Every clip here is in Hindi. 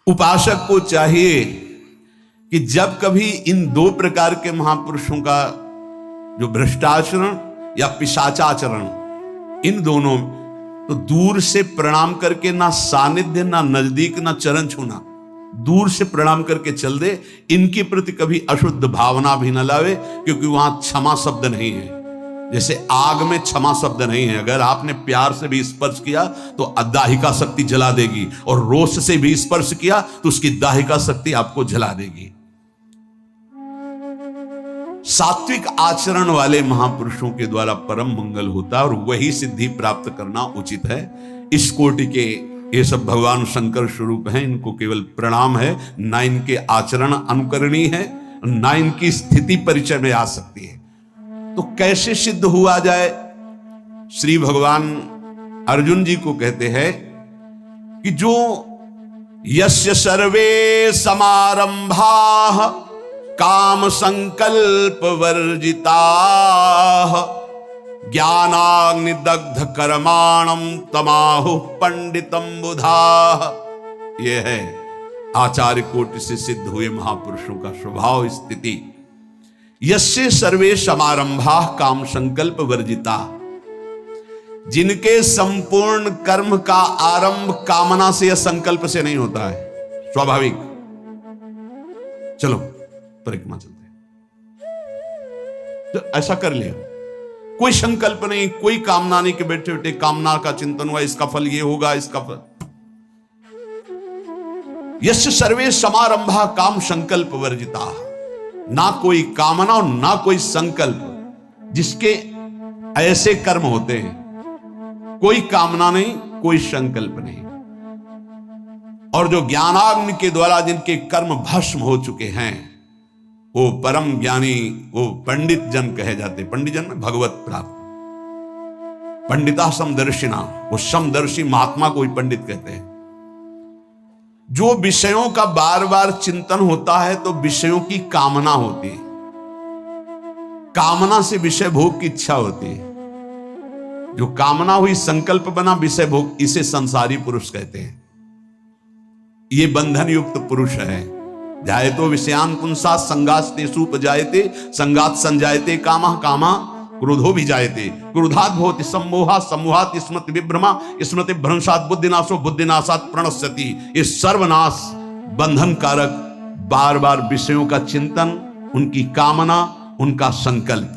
उपासक को चाहिए कि जब कभी इन दो प्रकार के महापुरुषों का जो भ्रष्टाचरण या पिशाचाचरण, इन दोनों तो दूर से प्रणाम करके, ना सानिध्य ना नजदीक ना चरण छूना, दूर से प्रणाम करके चल दे। इनके प्रति कभी अशुद्ध भावना भी न लावे, क्योंकि वहां क्षमा शब्द नहीं है। जैसे आग में क्षमा शब्द नहीं है, अगर आपने प्यार से भी स्पर्श किया तो दाहिका शक्ति जला देगी, और रोष से भी स्पर्श किया तो उसकी दाहिका शक्ति आपको जला देगी। सात्विक आचरण वाले महापुरुषों के द्वारा परम मंगल होता है और वही सिद्धि प्राप्त करना उचित है। इस कोटि के ये सब भगवान शंकर स्वरूप हैं, इनको केवल प्रणाम है, ना इनके आचरण अनुकरणीय है, ना इनकी स्थिति परिचय में आ सकती है। तो कैसे सिद्ध हुआ जाए? श्री भगवान अर्जुन जी को कहते हैं कि जो यस्य सर्वे समारंभाः काम संकल्प वर्जिता ज्ञानाग्निदग्ध कर्माणम तमाहु पंडितम बुधा। यह है आचार्य कोटि से सिद्ध हुए महापुरुषों का स्वभाव स्थिति। यस्य सर्वे समारंभाः काम संकल्प वर्जिता, जिनके संपूर्ण कर्म का आरंभ कामना से या संकल्प से नहीं होता है, स्वाभाविक। चलो परिक्रमा चलते हैं, तो ऐसा कर लिया, कोई संकल्प नहीं, कोई कामना नहीं कि बैठे बैठे कामना का चिंतन हुआ, इसका फल ये होगा, इसका फल। यस्य सर्वे समारंभा काम संकल्प वर्जिता, ना कोई कामना और ना कोई संकल्प, जिसके ऐसे कर्म होते हैं, कोई कामना नहीं, कोई संकल्प नहीं, और जो ज्ञानाग्नि के द्वारा जिनके कर्म भस्म हो चुके हैं, वो परम ज्ञानी, वो पंडित जन कहे जाते। पंडित जन में भगवत प्राप्त, पंडिता समदर्शिना, वो समदर्शी महात्मा को ही पंडित कहते हैं। जो विषयों का बार बार चिंतन होता है तो विषयों की कामना होती है, कामना से विषय भोग की इच्छा होती है। जो कामना हुई संकल्प बना विषय भोग, इसे संसारी पुरुष कहते हैं। ये बंधन युक्त पुरुष है। जायतो विषयान पुंसा संगास्तेषु उपजायते संगात संजायते कामः कामः क्रोधो भी जायते क्रोधात् भवति सम्मोहा सम्मोहात् स्मृति विभ्रमा स्मृति भ्रंशात् बुद्धिनाशो बुद्धिनाशात् प्रणश्यति। ये सर्वनाश बंधन कारक बार बार विषयों का चिंतन, उनकी कामना, उनका संकल्प,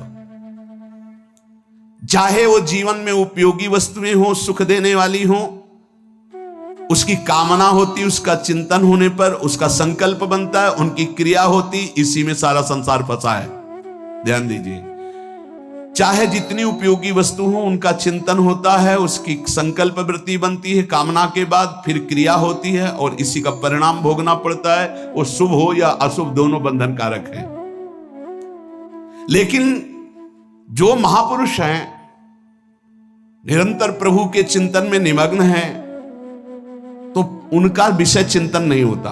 चाहे वो जीवन में उपयोगी वस्तुएं हो, सुख देने वाली हो, उसकी कामना होती, उसका चिंतन होने पर उसका संकल्प बनता है, उनकी क्रिया होती, इसी में सारा संसार फंसा है। ध्यान दीजिए, चाहे जितनी उपयोगी वस्तु हो उनका चिंतन होता है, उसकी संकल्प वृत्ति बनती है, कामना के बाद फिर क्रिया होती है और इसी का परिणाम भोगना पड़ता है। वो शुभ हो या अशुभ दोनों बंधन कारक है। लेकिन जो महापुरुष हैं, निरंतर प्रभु के चिंतन में निमग्न हैं, तो उनका विषय चिंतन नहीं होता,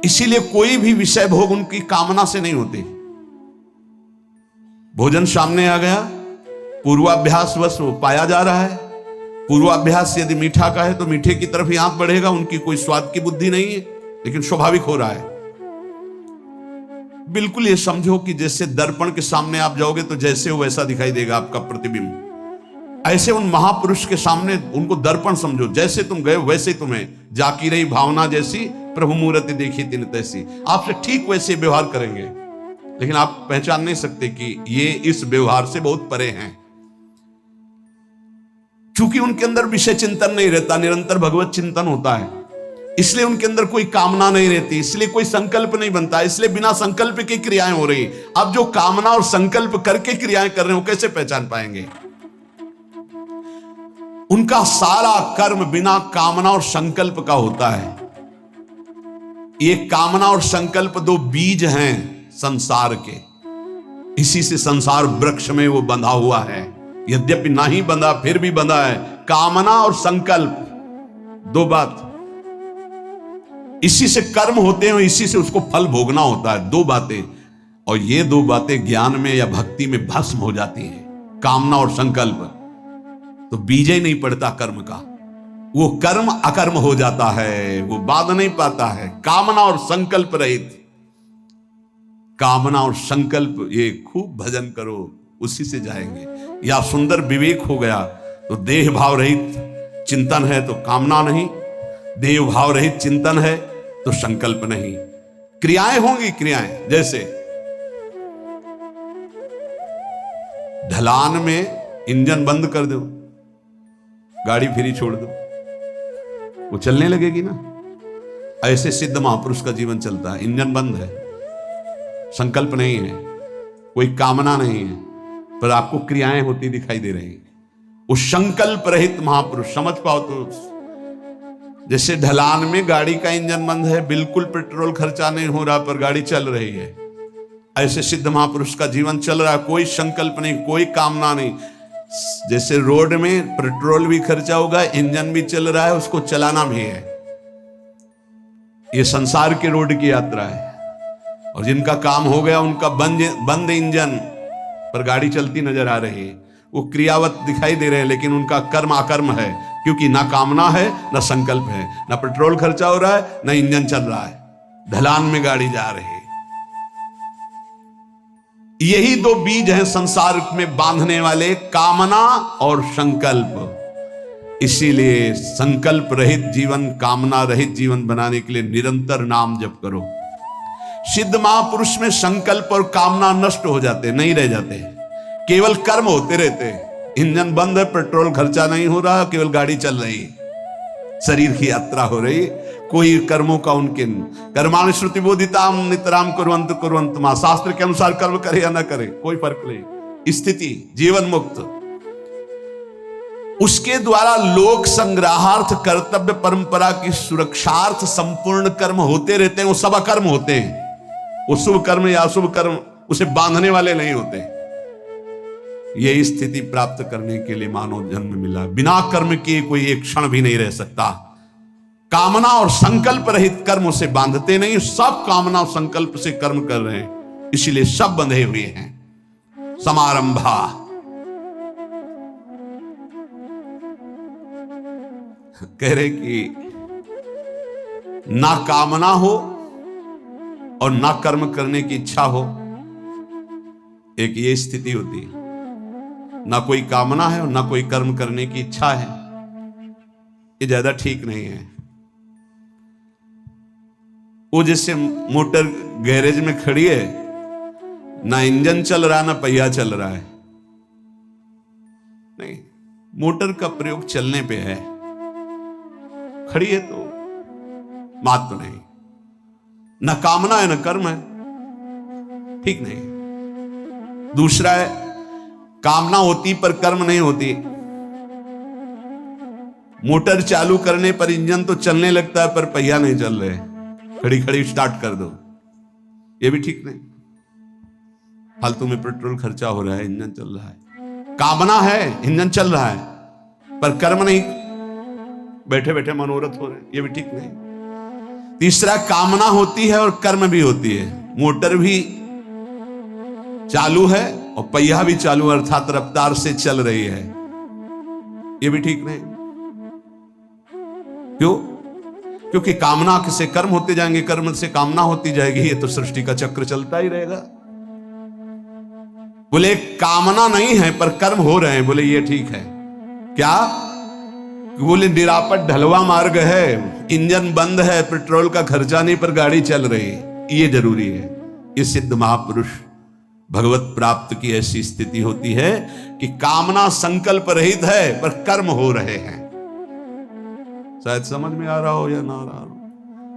इसीलिए कोई भी विषय भोग उनकी कामना से नहीं होते। भोजन सामने आ गया, पूर्वाभ्यास बस वो पाया जा रहा है। पूर्वाभ्यास यदि मीठा का है तो मीठे की तरफ ही हाथ बढ़ेगा, उनकी कोई स्वाद की बुद्धि नहीं है, लेकिन स्वाभाविक हो रहा है। बिल्कुल ये समझो कि जैसे दर्पण के सामने आप जाओगे तो जैसे हो वैसा दिखाई देगा आपका प्रतिबिंब। ऐसे उन महापुरुष के सामने उनको दर्पण समझो, जैसे तुम गए वैसे ही तुम्हें जाकी रही भावना जैसी, प्रभु मूर्ति देखी तिन तैसी। आपसे ठीक वैसे व्यवहार करेंगे, लेकिन आप पहचान नहीं सकते कि ये इस व्यवहार से बहुत परे हैं, क्योंकि उनके अंदर विषय चिंतन नहीं रहता, निरंतर भगवत चिंतन होता है। इसलिए उनके अंदर कोई कामना नहीं रहती, इसलिए कोई संकल्प नहीं बनता, इसलिए बिना संकल्प की क्रियाएं हो रही। अब जो कामना और संकल्प करके क्रियाएं कर रहे हो, कैसे पहचान पाएंगे? उनका सारा कर्म बिना कामना और संकल्प का होता है। ये कामना और संकल्प दो बीज हैं संसार के, इसी से संसार वृक्ष में वो बंधा हुआ है। यद्यपि ना ही बंधा फिर भी बंधा है। कामना और संकल्प दो बात, इसी से कर्म होते हैं, इसी से उसको फल भोगना होता है। दो बातें, और ये दो बातें ज्ञान में या भक्ति में भस्म हो जाती हैं, कामना और संकल्प, तो बीज ही नहीं पड़ता कर्म का। वो कर्म अकर्म हो जाता है, वो बांध नहीं पाता है। कामना और संकल्प रहित, कामना और संकल्प, ये खूब भजन करो, उसी से जाएंगे। या सुंदर विवेक हो गया तो देह भाव रहित चिंतन है तो कामना नहीं, देह भाव रहित चिंतन है तो संकल्प नहीं। क्रियाएं होंगी, क्रियाएं जैसे ढलान में इंजन बंद कर दो, गाड़ी फ्री छोड़ दो, वो चलने लगेगी ना। ऐसे सिद्ध महापुरुष का जीवन चलता है। इंजन बंद है, संकल्प नहीं है, कोई कामना नहीं है, पर आपको क्रियाएं होती दिखाई दे रही। वो संकल्प रहित महापुरुष, समझ पाओ तो। जैसे ढलान में गाड़ी का इंजन बंद है, बिल्कुल पेट्रोल खर्चा नहीं हो रहा, पर गाड़ी चल रही है। ऐसे सिद्ध महापुरुष का जीवन चल रहा है, कोई संकल्प नहीं, कोई कामना नहीं। जैसे रोड में पेट्रोल भी खर्चा होगा, इंजन भी चल रहा है, उसको चलाना भी है। ये संसार के रोड की यात्रा है। और जिनका काम हो गया, उनका बंद इंजन पर गाड़ी चलती नजर आ रही है, वो क्रियावत दिखाई दे रहे हैं, लेकिन उनका कर्म अकर्म है, क्योंकि ना कामना है ना संकल्प है, ना पेट्रोल खर्चा हो रहा है, ना इंजन चल रहा है, ढलान में गाड़ी जा रही है। यही दो बीज हैं संसार में बांधने वाले, कामना और संकल्प। इसीलिए संकल्प रहित जीवन, कामना रहित जीवन बनाने के लिए निरंतर नाम जप करो। सिद्ध महापुरुष में संकल्प और कामना नष्ट हो जाते, नहीं रह जाते, केवल कर्म होते रहते। इंजन बंद है, पेट्रोल खर्चा नहीं हो रहा, केवल गाड़ी चल रही, शरीर की यात्रा हो रही, कोई कर्मों का उनके कर्माणि श्रुति बोधिताम नितराम कुर्वन्त मां। शास्त्र के अनुसार कर्म करे या ना करे, कोई फर्क नहीं। स्थिति जीवन मुक्त, उसके द्वारा लोक संग्रहार्थ, कर्तव्य परंपरा की सुरक्षार्थ संपूर्ण कर्म होते रहते हैं। वो सब अकर्म होते हैं। वो शुभ कर्म या अशुभ कर्म उसे बांधने वाले नहीं होते। ये स्थिति प्राप्त करने के लिए मानव जन्म मिला। बिना कर्म किए कोई एक क्षण भी नहीं रह सकता। कामना और संकल्प रहित कर्म उसे बांधते नहीं। सब कामना और संकल्प से कर्म कर रहे हैं, इसीलिए सब बंधे हुए हैं। समारंभा, कह रहे कि ना कामना हो और ना कर्म करने की इच्छा हो, एक ये स्थिति होती है। ना कोई कामना है और ना कोई कर्म करने की इच्छा है, ये ज्यादा ठीक नहीं है। वो जैसे मोटर गैरेज में खड़ी है, ना इंजन चल रहा ना पहिया चल रहा है, नहीं, मोटर का प्रयोग चलने पे है, खड़ी है तो मात तो नहीं। ना कामना है ना कर्म है, ठीक नहीं। दूसरा है, कामना होती पर कर्म नहीं होती। मोटर चालू करने पर इंजन तो चलने लगता है, पर पहिया नहीं चल रहे, खड़ी खड़ी स्टार्ट कर दो, ये भी ठीक नहीं। फालतू में पेट्रोल खर्चा हो रहा है, इंजन चल रहा है। कामना है, इंजन चल रहा है, पर कर्म नहीं, बैठे बैठे मनोरथ हो रहे, ये भी ठीक नहीं। तीसरा, कामना होती है और कर्म भी होती है। मोटर भी चालू है और पहिया भी चालू, अर्थात रफ्तार से चल रही है, ये भी ठीक नहीं। क्यों? क्योंकि कामना से कर्म होते जाएंगे, कर्म से कामना होती जाएगी, ये तो सृष्टि का चक्र चलता ही रहेगा। बोले कामना नहीं है पर कर्म हो रहे हैं, बोले ये ठीक है। क्या? बोले निरापद ढलवा मार्ग है, इंजन बंद है, पेट्रोल का खर्चा नहीं, पर गाड़ी चल रही है, ये जरूरी है। ये सिद्ध महापुरुष भगवत प्राप्त की ऐसी स्थिति होती है कि कामना संकल्प रहित है पर कर्म हो रहे हैं। शायद समझ में आ रहा हो या ना आ रहा हो,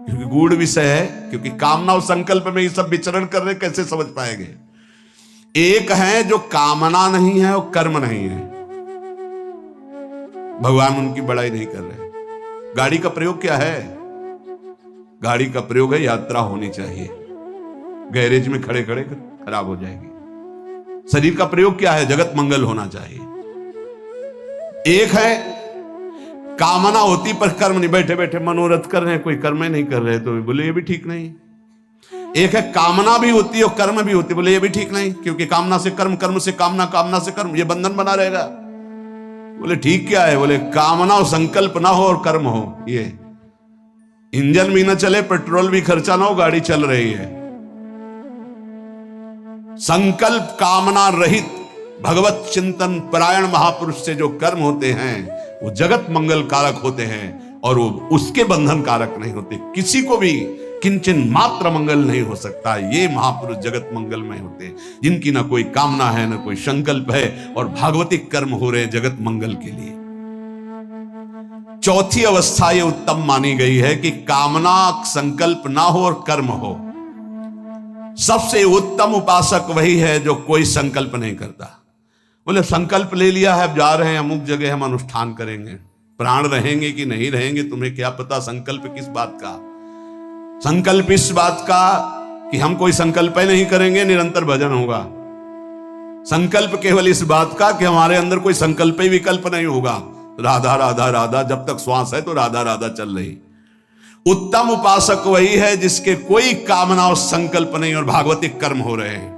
क्योंकि गूढ़ विषय है। क्योंकि कामना और संकल्प में ये सब विचरण कर रहे, कैसे समझ पाएंगे? एक है जो कामना नहीं है और कर्म नहीं है, भगवान उनकी बड़ाई नहीं कर रहे। गाड़ी का प्रयोग क्या है? गाड़ी का प्रयोग है यात्रा होनी चाहिए, गैरेज में खड़े खड़े खराब हो जाएगी। शरीर का प्रयोग क्या है? जगत मंगल होना चाहिए। एक है कामना होती पर कर्म नहीं, बैठे बैठे मनोरथ कर रहे हैं, कोई कर्म नहीं कर रहे, तो बोले ये भी ठीक नहीं। एक है कामना भी होती है और कर्म भी होती है, बोले ये भी ठीक नहीं, क्योंकि कामना से कर्म, कर्म से कामना, कामना से कर्म, ये बंधन बना रहेगा। बोले ठीक क्या है? बोले कामना और संकल्प ना हो और कर्म हो। ये इंजन भी ना चले, पेट्रोल भी खर्चा ना हो, गाड़ी चल रही है। संकल्प कामना रहित भगवत चिंतन परायण महापुरुष से जो कर्म होते हैं वो जगत मंगल कारक होते हैं और वो उसके बंधन कारक नहीं होते। किसी को भी किंचन मात्र मंगल नहीं हो सकता। ये महापुरुष जगत मंगलमय होते हैं, जिनकी ना कोई कामना है ना कोई संकल्प है और भागवतिक कर्म हो रहे हैं जगत मंगल के लिए। चौथी अवस्था ये उत्तम मानी गई है कि कामना संकल्प ना हो और कर्म हो। सबसे उत्तम उपासक वही है जो कोई संकल्प नहीं करता। बोले संकल्प ले लिया है, अब जा रहे हैं अमुक जगह, हम अनुष्ठान करेंगे। प्राण रहेंगे कि नहीं रहेंगे तुम्हें क्या पता। संकल्प किस बात का? संकल्प इस बात का कि हम कोई संकल्प ही नहीं करेंगे, निरंतर भजन होगा। संकल्प केवल इस बात का कि हमारे अंदर कोई संकल्प ही विकल्प नहीं होगा। राधा राधा राधा, जब तक श्वास है तो राधा राधा चल रही। उत्तम उपासक वही है जिसके कोई कामना और संकल्प नहीं और भागवतिक कर्म हो रहे हैं।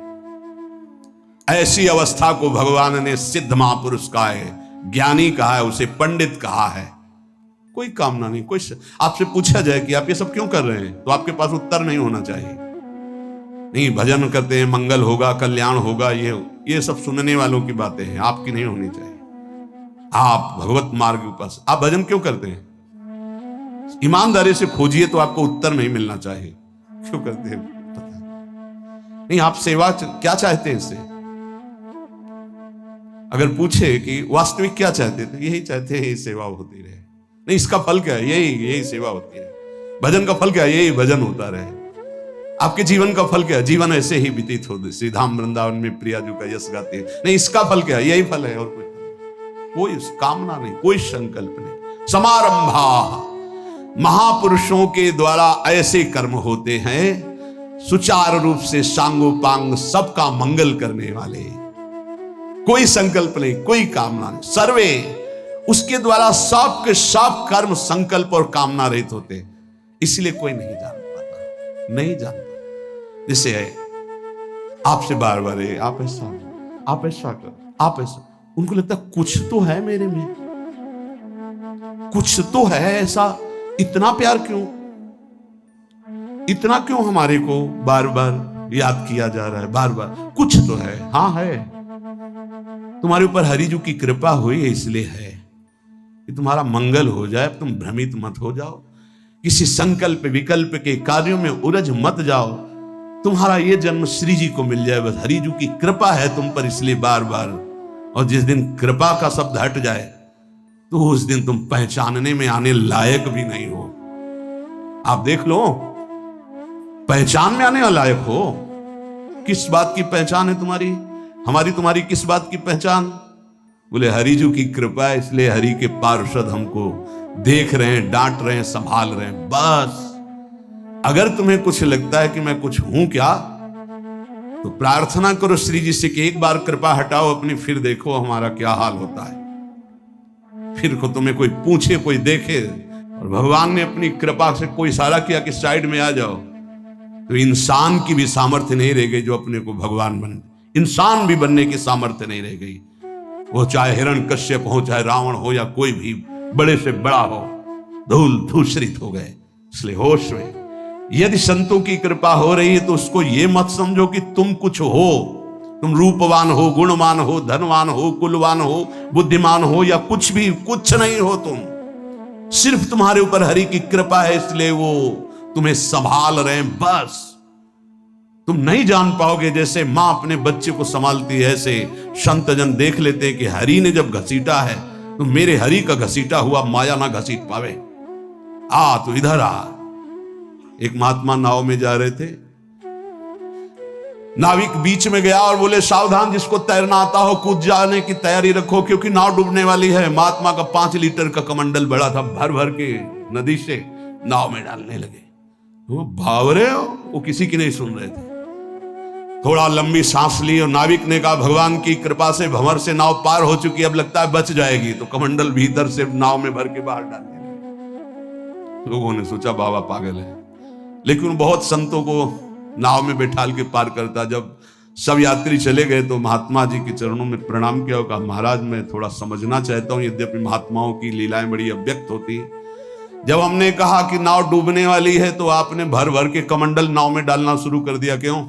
ऐसी अवस्था को भगवान ने सिद्ध महापुरुष कहा है, ज्ञानी कहा है, उसे पंडित कहा है। कोई कामना नहीं, कोई आपसे पूछा जाए कि आप ये सब क्यों कर रहे हैं तो आपके पास उत्तर नहीं होना चाहिए। नहीं, भजन करते हैं, मंगल होगा, कल्याण होगा, ये सब सुनने वालों की बातें हैं, आपकी नहीं होनी चाहिए। आप भगवत मार्ग के पास आप भजन क्यों करते हैं? ईमानदारी से खोजिए तो आपको उत्तर नहीं मिलना चाहिए। क्यों करते हैं पता नहीं। आप सेवा क्या चाहते हैं इससे? अगर पूछे कि वास्तविक क्या चाहते थे, यही चाहते हैं ये सेवा होती रहे। नहीं, इसका फल क्या है? यही सेवा होती रहे। भजन का फल क्या है? यही भजन होता रहे। आपके जीवन का फल क्या है? जीवन ऐसे ही व्यतीत हो, श्री धाम वृंदावन में प्रिया जी का यश गाते हैं। नहीं, इसका फल क्या है? यही फल है और कोई कामना नहीं, कोई संकल्प नहीं। समारंभा, महापुरुषों के द्वारा ऐसे कर्म होते हैं सुचारू रूप से सांगोपांग सबका मंगल करने वाले। कोई संकल्प नहीं, कोई कामना नहीं। सर्वे उसके द्वारा सब के सब कर्म संकल्प और कामना रहित होते, इसलिए कोई नहीं जान पाता, नहीं जानता। जैसे आपसे बार बार आप ऐसा कर, आप ऐसा, उनको लगता कुछ तो है मेरे में, कुछ तो है ऐसा। इतना प्यार क्यों, इतना क्यों हमारे को बार बार याद किया जा रहा है? बार बार कुछ तो है। हाँ है, तुम्हारे ऊपर हरिजू की कृपा हुई है, इसलिए है कि तुम्हारा मंगल हो जाए। तुम भ्रमित मत हो जाओ, किसी संकल्प विकल्प के कार्यों में उलझ मत जाओ। तुम्हारा ये जन्म श्री जी को मिल जाए, बस हरिजू की कृपा है तुम पर, इसलिए बार बार। और जिस दिन कृपा का शब्द हट जाए तो उस दिन तुम पहचानने में आने लायक भी नहीं हो। आप देख लो, पहचान में आने लायक हो। किस बात की पहचान है तुम्हारी, हमारी, तुम्हारी किस बात की पहचान? बोले हरिजू की कृपा है, इसलिए हरि के पार्षद हमको देख रहे हैं, डांट रहे हैं, संभाल रहे हैं, बस। अगर तुम्हें कुछ लगता है कि मैं कुछ हूं क्या, तो प्रार्थना करो श्री जी से कि एक बार कृपा हटाओ अपनी, फिर देखो हमारा क्या हाल होता है। फिर को तुम्हें कोई पूछे, कोई देखे, और भगवान ने अपनी कृपा से कोई इशारा किया कि साइड में आ जाओ, तो इंसान की भी सामर्थ्य नहीं रह गई जो अपने को भगवान बन, इंसान भी बनने की सामर्थ्य नहीं रह गई। वो चाहे हिरण्यकश्यप हो, चाहे रावण हो, या कोई भी बड़े से बड़ा हो, धूल धूसरित हो गए। इसलिए होश में, यदि संतों की कृपा हो रही है तो उसको ये मत समझो कि तुम कुछ हो, तुम रूपवान हो, गुणवान हो, धनवान हो, कुलवान हो, बुद्धिमान हो, या कुछ भी, कुछ नहीं हो तुम। सिर्फ तुम्हारे ऊपर हरि की कृपा है, इसलिए वो तुम्हें संभाल रहे हैं, बस। तुम नहीं जान पाओगे, जैसे मां अपने बच्चे को संभालती है, ऐसे संत जन देख लेते हैं कि हरि ने जब घसीटा है तो मेरे हरि का घसीटा हुआ माया ना घसीट पावे। आ तो इधर आ। एक महात्मा नाव में जा रहे थे, नाविक बीच में गया और बोले सावधान, जिसको तैरना आता हो कूद जाने की तैयारी रखो, क्योंकि नाव डूबने वाली है। महात्मा का 5 लीटर का कमंडल बड़ा था, भर भर के नदी से नाव में डालने लगे। वो भाव रहे हो, वो किसी की नहीं सुन रहे थे। थोड़ा लंबी सांस ली और नाविक ने कहा भगवान की कृपा से भंवर से नाव पार हो चुकी, अब लगता है बच जाएगी। तो कमंडल भीतर से नाव में भर के बाहर डालने लगे। लोगों ने सोचा बाबा पागल है, लेकिन बहुत संतों को नाव में बैठाल के पार करता। जब सब यात्री चले गए तो महात्मा जी के चरणों में प्रणाम किया और कहा, महाराज मैं थोड़ा समझना चाहता हूं, यद्यपि महात्माओं की लीलाएं बड़ी अव्यक्त होती हैं। जब हमने कहा कि नाव डूबने वाली है तो आपने भर भर के कमंडल नाव में डालना शुरू कर दिया, क्यों?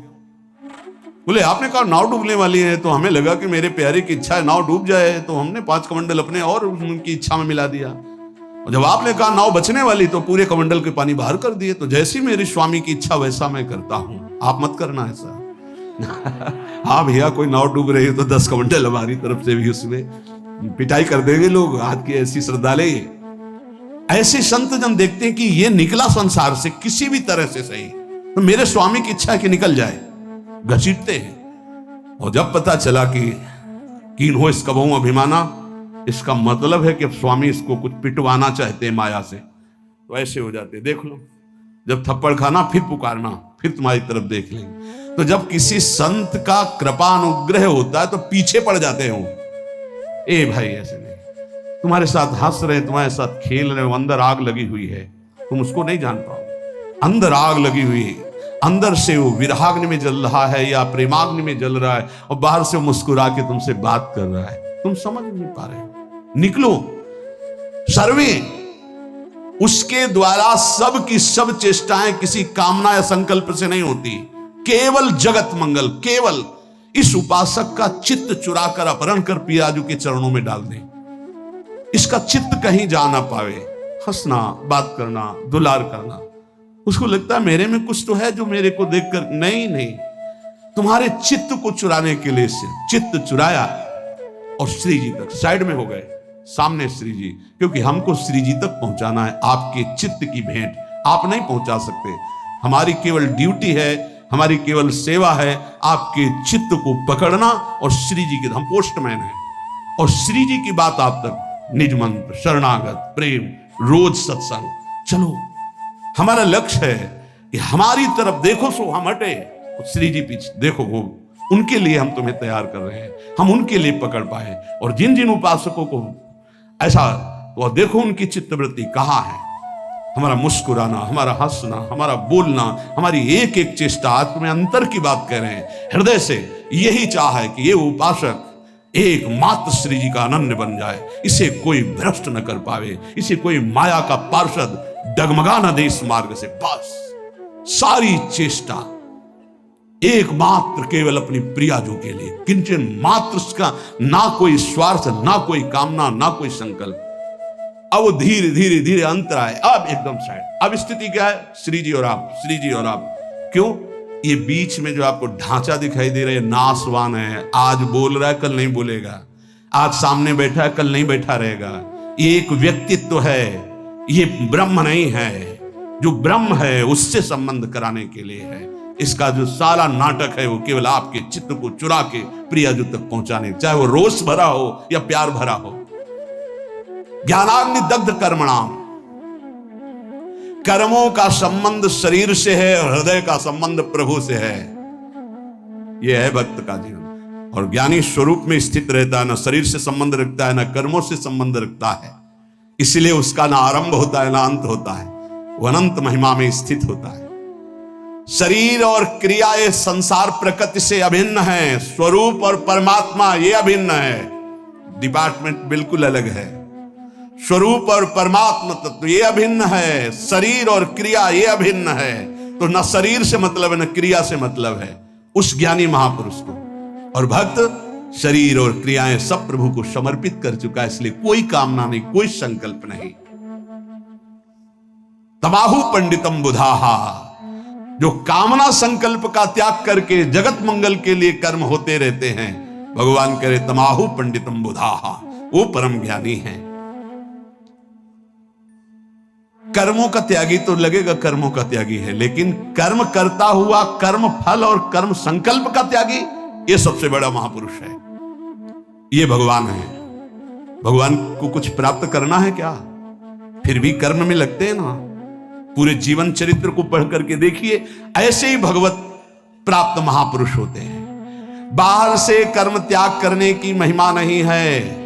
बोले आपने कहा नाव डूबने वाली है तो हमें लगा कि मेरे प्यारे की इच्छा है नाव डूब जाए, तो हमने 5 कमंडल अपने और उनकी इच्छा में मिला दिया। और जब आपने कहा नाव बचने वाली तो पूरे कमंडल के पानी बाहर कर दिए। तो जैसी मेरी स्वामी की इच्छा वैसा मैं करता हूं, आप मत करना ऐसा। हाँ भैया, कोई नाव डूब रही है तो 10 कमंडल हमारी तरफ से भी उसमें पिटाई कर देंगे लोग। आज की ऐसी श्रद्धालय, ऐसे संत जन देखते हैं कि ये निकला संसार से किसी भी तरह से सही, तो मेरे स्वामी की इच्छा है कि निकल जाए, घसीटते हैं। और जब पता चला कि कीन हो इसका बहु अभिमाना, इसका मतलब है कि अब स्वामी इसको कुछ पिटवाना चाहते हैं माया से, तो ऐसे हो जाते। देख लो, जब थप्पड़ खाना फिर पुकारना, फिर तुम्हारी तरफ देख लेंगे। तो जब किसी संत का कृपा अनुग्रह होता है तो पीछे पड़ जाते हो, ए भाई ऐसे नहीं, तुम्हारे साथ हंस रहे, तुम्हारे साथ खेल रहे हो, अंदर आग लगी हुई है, तुम उसको नहीं जान पाओ। अंदर आग लगी हुई है, अंदर से वो विरहाग्नि में जल रहा है या प्रेमाग्नि में जल रहा है, और बाहर से मुस्कुरा के तुमसे बात कर रहा है, तुम समझ नहीं पा रहे। निकलो, सर्वे उसके द्वारा सब की सब चेष्टाएं किसी कामना या संकल्प से नहीं होती, केवल जगत मंगल। केवल इस उपासक का चित्त चुरा कर अपहरण कर पियाजू के चरणों में डाल दें, इसका चित्त कहीं जा ना पावे। हंसना, बात करना, दुलार करना, उसको लगता है मेरे में कुछ तो है जो मेरे को देखकर, नहीं, तुम्हारे चित्त को चुराने के लिए चित्त चुराया और श्री जी तक साइड में हो गए, सामने श्री जी, क्योंकि हमको श्री जी तक पहुंचाना है। आपके चित्त की भेंट आप नहीं पहुंचा सकते, हमारी केवल ड्यूटी है, हमारी केवल सेवा है आपके चित्त को पकड़ना और श्री जी के, हम पोस्टमैन हैं, और श्री जी की बात आप तक, निज मंत्र, शरणागत, प्रेम, रोज सत्संग। चलो, हमारा लक्ष्य है कि हमारी तरफ देखो सो हम हटे, श्री जी पीछे देखो, वो उनके लिए हम तुम्हें तैयार कर रहे हैं, हम उनके लिए पकड़ पाए। और जिन जिन उपासकों को ऐसा, वो देखो उनकी चित्तवृत्ति कहाँ है, हमारा मुस्कुराना, हमारा हंसना, हमारा बोलना, हमारी एक एक चेष्टा, आत्म में अंतर की बात कह रहे हैं, हृदय से यही चाह है कि ये उपासक एकमात्र श्री जी का अनन्य बन जाए, इसे कोई भ्रष्ट न कर पावे, इसे कोई माया का पार्षद डगमगा न दे इस मार्ग से। बस सारी चेष्टा एकमात्र केवल अपनी प्रियाजू के लिए, किंचन मात्र उसका ना कोई स्वार्थ, ना कोई कामना, ना कोई संकल्प। अब वो धीरे धीरे धीरे अंतर आए, अब एकदम साइड। अब स्थिति क्या है, श्री जी और आप, श्री जी और आप। क्यों? ये बीच में जो आपको ढांचा दिखाई दे रहा है नासवान है, आज बोल रहा है कल नहीं बोलेगा, आज सामने बैठा है कल नहीं बैठा रहेगा। ये एक व्यक्तित्व है, ये ब्रह्म नहीं है। जो ब्रह्म है उससे संबंध कराने के लिए है। इसका जो सारा नाटक है वो केवल आपके चित्त को चुरा के प्रियाजू तक पहुंचाने, चाहे वो रोष भरा हो या प्यार भरा हो। ज्ञानाग्नि दग्ध कर्मणाम, कर्मों का संबंध शरीर से है और हृदय का संबंध प्रभु से है। यह है भक्त का जीवन। और ज्ञानी स्वरूप में स्थित रहता है, ना शरीर से संबंध रखता है, ना कर्मों से संबंध रखता है। इसलिए उसका ना आरंभ होता है ना अंत होता है, वो अनंत महिमा में स्थित होता है। शरीर और क्रिया ये संसार प्रकृति से अभिन्न है, स्वरूप और परमात्मा ये अभिन्न है, डिपार्टमेंट बिल्कुल अलग है। स्वरूप और परमात्मा तत्व ये अभिन्न है, शरीर और क्रिया ये अभिन्न है। तो न शरीर से मतलब है न क्रिया से मतलब है उस ज्ञानी महापुरुष को। और भक्त शरीर और क्रियाएं सब प्रभु को समर्पित कर चुका है, इसलिए कोई कामना नहीं, कोई संकल्प नहीं। तबाहु पंडितम बुधाहा, जो कामना संकल्प का त्याग करके जगत मंगल के लिए कर्म होते रहते हैं, भगवान कह रहे तमाहु पंडितम बुधाहा, वो परम ज्ञानी हैं। कर्मों का त्यागी तो लगेगा कर्मों का त्यागी है, लेकिन कर्म करता हुआ कर्म फल और कर्म संकल्प का त्यागी, ये सबसे बड़ा महापुरुष है। ये भगवान है। भगवान को कुछ प्राप्त करना है क्या, फिर भी कर्म में लगते हैं ना। पूरे जीवन चरित्र को पढ़ करके देखिए, ऐसे ही भगवत प्राप्त महापुरुष होते हैं। बाहर से कर्म त्याग करने की महिमा नहीं है,